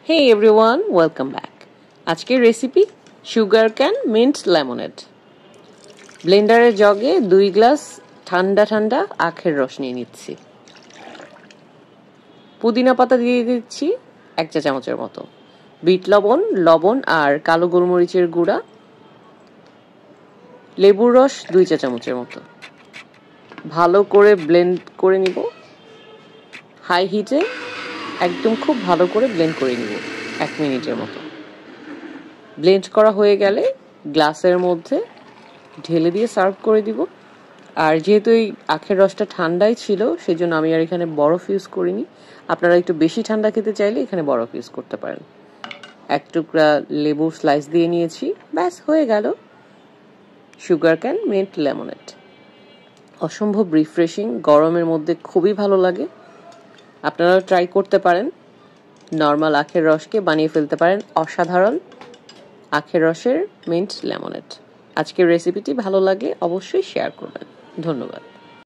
Hey everyone, welcome back. আজকের recipe sugar can mint lemonade. ব্লেন্ডারের জগে 2 গ্লাস ঠান্ডা ঠান্ডা আখের রস নিয়ে নিচ্ছি। পুদিনা পাতা দিয়ে দিচ্ছি 1 চা চামচের মতো, বিট লবণ আর কালো গোলমরিচের গুঁড়া, লেবুর রস 2 চা চামচের মতো। ভালো করে ব্লেন্ড করে নিব। হাই হিটে একদম খুব ভালো করে ব্লেন্ড করে নিব 1 মিনিটের মতো। ব্লেন্ড করা হয়ে গেলে গ্লাসের মধ্যে ঢেলে দিয়ে সার্ভ করে দিব। আর যেহেতু এই আখের রসটা ঠান্ডাই ছিল, সেজন্য আমি আর এখানে বরফ ইউজ করিনি। আপনারা একটু বেশি ঠান্ডা খেতে চাইলে এখানে বরফ ইউজ করতে পারেন। 1 টুকরা লেবুর স্লাইস দিয়ে নিয়েছি, ব্যাস হয়ে গেল সুগার ক্যান মিন্ট লেমনেড। অসম্ভব রিফ্রেশিং, গরমের মধ্যে খুবই ভালো লাগে। আপনারা ট্রাই করতে পারেন। নর্মাল আখের রসকে বানিয়ে ফেলতে পারেন অসাধারণ আখের রসের মিন্ট লেমনেড। আজকের রেসিপিটি ভালো লাগে অবশ্যই শেয়ার করবেন। ধন্যবাদ।